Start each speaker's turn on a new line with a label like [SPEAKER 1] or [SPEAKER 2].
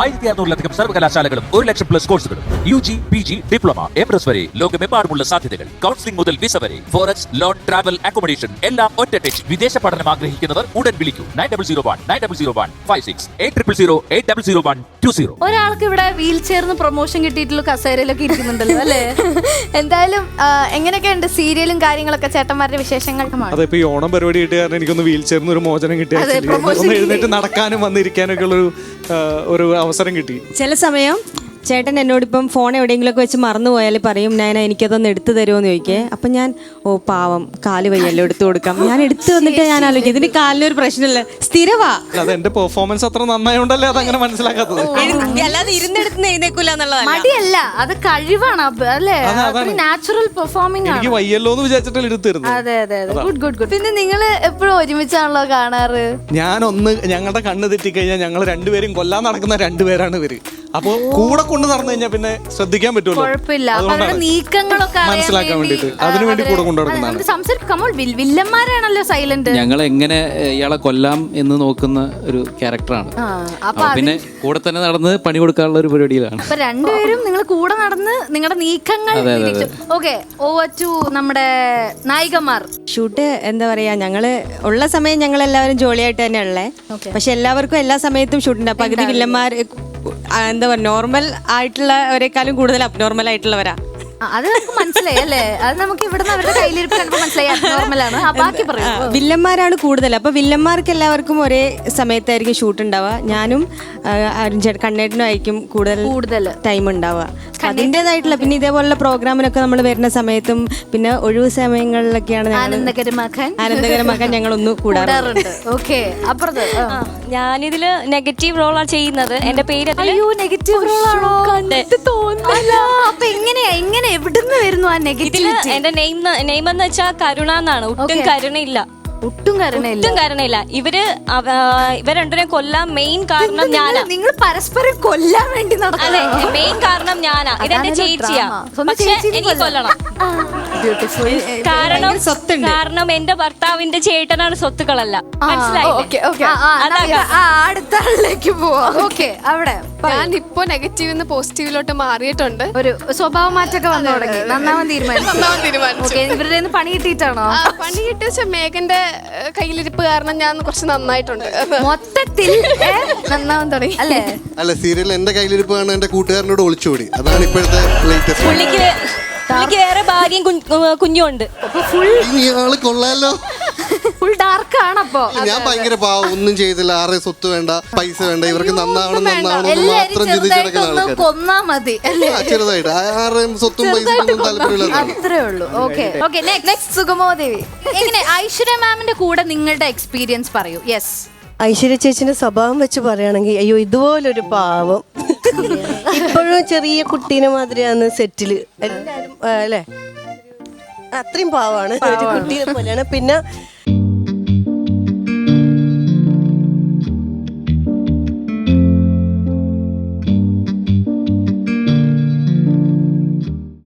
[SPEAKER 1] 1600-ലധികം സർവകലാശാലകളും 1,00,000+ കോഴ്സുകളും UG, PG, diploma, MS വരെ ലോകമെമ്പാടുമുള്ള സാധ്യതകൾ. കൗൺസിലിംഗ് മുതൽ വിസ വരെ, ഫോറക്സ്, ലോൺ, ട്രാവൽ, അക്കോമഡേഷൻ എല്ലാം ഒറ്റ ടച്ച്. വിദേശ പഠനം ആഗ്രഹിക്കുന്നവർ ഉടൻ വിളിക്കൂ 9001-9001-56 8008000120.
[SPEAKER 2] ഒരാൾക്ക് ഇവിടെ വീൽ ചെയറിന് പ്രൊമോഷൻ കിട്ടിയിട്ടുള്ള കസേരയിലൊക്കെ ഇരിക്കുന്നുണ്ടല്ലോ അല്ലേ?
[SPEAKER 3] എന്തായാലും എങ്ങനെയൊക്കെയുണ്ട് സീരിയലും കാര്യങ്ങളൊക്കെ, ചേട്ടന്മാരുടെ വിശേഷങ്ങൾ?
[SPEAKER 4] അതിപ്പോ ഈ ഓണം പരിപാടി കിട്ടിയ കാരണം എനിക്കൊന്ന് വീൽ ചെയറിന് ഒരു മോചനം കിട്ടി. ഒന്ന് എഴുന്നേറ്റ് നടക്കാനും വന്നിരിക്കാനൊക്കെ ഉള്ള ഒരു അവസരം കിട്ടി.
[SPEAKER 5] ചില സമയം ചേട്ടൻ എന്നോടിപ്പം ഫോൺ എവിടെയെങ്കിലുമൊക്കെ വെച്ച് മറന്നു പോയാൽ പറയും, ഞാൻ എനിക്കതൊന്ന് എടുത്തു തരുമോ എന്ന് ചോദിക്കേ. അപ്പം ഞാൻ പാവം കാല് വയ്യല്ലോ എടുത്തു കൊടുക്കാം, ഞാൻ എടുത്തു വന്നിട്ട് ഞാൻ ആലോചിക്കും ഇതിന് കാലിനൊരു പ്രശ്നമില്ല, സ്ഥിരവാ.
[SPEAKER 4] അത് എന്റെ പെർഫോമൻസ് അത്ര നന്നായോണ്ടല്ലേ അതങ്ങനെ മനസ്സിലാക്കാത്തത്.
[SPEAKER 5] അല്ലാതെ ഇരുന്നെടുത്ത് എഴുന്നേക്കൂല എന്നുള്ളതാണ്.
[SPEAKER 2] മടിയല്ല, അത് കഴിവാണ് അല്ലേ? നാച്ചുറൽ പെർഫോമിംഗ്
[SPEAKER 4] എനിക്ക് വയ്യല്ലോ എന്ന് വിചാരിച്ചിട്ടല്ലേ എടുത്തു തരുന്നത്.
[SPEAKER 2] അതെ അതെ അതെ, ഗുഡ് ഗുഡ് ഗുഡ്.
[SPEAKER 3] പിന്നെ നിങ്ങള് എപ്പോഴും ഒരുമിച്ചാണല്ലോ കാണാറ്?
[SPEAKER 4] ഞങ്ങളുടെ കണ്ണ് തെറ്റിക്കഴിഞ്ഞാൽ ഞങ്ങൾ രണ്ടുപേരും കൊല്ലാൻ നടക്കുന്ന രണ്ടുപേരാണ് ഇവര്. അപ്പൊ കൂടെ കൊണ്ട് നടന്നു കഴിഞ്ഞാൽ പിന്നെ ശ്രദ്ധിക്കാൻ പറ്റുമല്ലോ.
[SPEAKER 2] കുഴപ്പമില്ല, അവരുടെ നീക്കങ്ങളൊക്കെ
[SPEAKER 4] മനസ്സിലാക്കാൻ വേണ്ടിട്ട് അതിനുവേണ്ടി കൂടെ കൊണ്ടു നടക്കുന്നതാണ്.
[SPEAKER 2] സംസാരിക്കുമ്പോൾ വില്ലന്മാരാണല്ലോ സൈലന്റ്.
[SPEAKER 6] ഞങ്ങൾ എങ്ങനെ ഇയാളെ കൊല്ലാം എന്ന് നോക്കുന്ന ഒരു ക്യാരക്ടറാണ്. പിന്നെ കൂടെ തന്നെ നടന്ന് പണി കൊടുക്കാനുള്ള ഒരു പരിപാടിയിലാണ്.
[SPEAKER 2] അപ്പൊ രണ്ടുപേരും നിങ്ങൾ കൂടെ നടന്ന് നിങ്ങളുടെ നീക്കങ്ങൾ. ഓക്കെ, ഓവർ ടു നമ്മുടെ നായികമാർ.
[SPEAKER 5] ഷൂട്ട് എന്താ പറയാ, ഞങ്ങള് ഉള്ള സമയം ഞങ്ങൾ എല്ലാവരും ജോളിയായിട്ട് തന്നെ ഉള്ളേ. പക്ഷെ എല്ലാവർക്കും എല്ലാ സമയത്തും ഷൂട്ടുണ്ട്. പകുതി വില്ലന്മാർ എന്താ പറയുക, നോർമൽ ആയിട്ടുള്ളവരെക്കാളും കൂടുതൽ അബ്നോർമൽ ആയിട്ടുള്ളവരാ.
[SPEAKER 2] അത് നമുക്ക് മനസ്സിലായി അല്ലേ? അത് നമുക്ക് ഇവിടുന്ന് അവരുടെ കയ്യിലിരിപ്പ് കണ്ടപ്പോൾ മനസ്സിലായി അബ്നോർമലാണ്. ബാക്കി പറയൂ.
[SPEAKER 5] വില്ലന്മാരാണ് കൂടുതൽ. അപ്പൊ വില്ലന്മാർക്ക് എല്ലാവർക്കും ഒരേ സമയത്തായിരിക്കും ഷൂട്ട് ഉണ്ടാവുക. ഞാനും കണ്ണേട്ടനും ആയിരിക്കും കൂടുതൽ ടൈം ഉണ്ടാവുക. അതിൻ്റെതായിട്ടുള്ള പിന്നെ ഇതേപോലുള്ള പ്രോഗ്രാമിനൊക്കെ നമ്മൾ വരുന്ന സമയത്തും പിന്നെ ഒഴിവ് സമയങ്ങളിലൊക്കെയാണ് ആനന്ദകരമാക്കാൻ ഞങ്ങൾ ഒന്ന് കൂടാറുണ്ട്.
[SPEAKER 2] ഓക്കെ, അപ്പുറത്ത്
[SPEAKER 7] ഞാനിതില് നെഗറ്റീവ് റോളാണ് ചെയ്യുന്നത്. എന്റെ പേര്
[SPEAKER 2] നെഗറ്റീവ് റോളാണോ? അപ്പൊ എങ്ങനെ എവിടുന്ന് വരുന്നു ആ നെഗറ്റീവ്?
[SPEAKER 7] എന്റെ നെയിം എന്ന് വെച്ചാൽ കരുണ എന്നാണ്. ഒട്ടും കരുണയില്ല. ഇവര് രണ്ടിനെ കൊല്ലാൻ മെയിൻ കാരണം ഞാനാ.
[SPEAKER 2] നിങ്ങൾ പരസ്പരം കൊല്ലാൻ വേണ്ടി
[SPEAKER 7] അതെ, മെയിൻ കാരണം ഞാനാ. ഇതെന്റെ ചേച്ചിയാ, പക്ഷെ എനിക്ക് കൊല്ലണം. കാരണം എന്റെ ഭർത്താവിന്റെ ചേട്ടനാണ് സ്വത്തുക്കളല്ല. മനസ്സിലായില്ലേ?
[SPEAKER 2] അടുത്ത ആളിലേക്ക് പോവാം. ഓക്കെ, അവിടെ
[SPEAKER 8] ഞാൻ ഇപ്പൊ നെഗറ്റീവ് പോസിറ്റീവിലോട്ട് മാറിയിട്ടുണ്ട്.
[SPEAKER 2] ഒരു സ്വഭാവ മാറ്റമൊക്കെ വന്നു തുടങ്ങി. നന്നാവാൻ തീരുമാനിച്ചു. ഇവരുടെ പണി കിട്ടിയിട്ടാണോ?
[SPEAKER 8] പണി കിട്ടിയ മേഘന്റെ കയ്യിലിരിപ്പ് കാരണം ഞാൻ കുറച്ച് നന്നായിട്ടുണ്ട്.
[SPEAKER 2] മൊത്തത്തിൽ നന്നാവാൻ തുടങ്ങി അല്ലേ?
[SPEAKER 9] അല്ല, സീരിയൽ എന്റെ കയ്യിലിരിപ്പ് കാണാൻ എന്റെ കൂട്ടുകാരനോട് ഒളിച്ചോടി. അതാണ് ഇപ്പോഴത്തെ ലേറ്റസ്റ്റ്.
[SPEAKER 7] പുള്ളിക്ക് വേറെ ഭാര്യയും കുഞ്ഞുണ്ട്.
[SPEAKER 9] ഇയാള് കൊള്ളാലോ.
[SPEAKER 2] ഫുൾ ഡാർക്ക് ആണ്. അപ്പൊ
[SPEAKER 9] ഞാൻ ഭയങ്കര പാവം, ഒന്നും ചെയ്തില്ല, ആരെ സ്വത്ത് വേണ്ട, പൈസ വേണ്ട, ഇവർക്ക് നന്നാവണം മാത്രം ചിന്തിച്ചെടുക്കുന്ന
[SPEAKER 2] കൊന്നാ മതി അല്ലേ?
[SPEAKER 9] ചെറുതായിട്ട് ആരെയും സ്വത്തും പൈസ താല്പര്യമില്ല,
[SPEAKER 2] അത്രേ ഉള്ളൂ. ഓക്കെ ഓക്കെ, നെക്സ്റ്റ് സുഗമോദേവി. എങ്ങനെ ഐശ്വര്യ മാമിന്റെ കൂടെ നിങ്ങളുടെ എക്സ്പീരിയൻസ് പറയൂ. യെസ്,
[SPEAKER 10] ഐശ്വര്യ ചേച്ചിന്റെ സ്വഭാവം വെച്ച് പറയുകയാണെങ്കിൽ, അയ്യോ ഇതുപോലൊരു പാവം, ഇപ്പോഴും ചെറിയ കുട്ടീനെ മാതിരിയാണ് സെറ്റില് എല്ലാരും അല്ലേ, അത്രയും പാവമാണ്, ഒരു കുട്ടീനെ പോലെയാണ്. പിന്നെ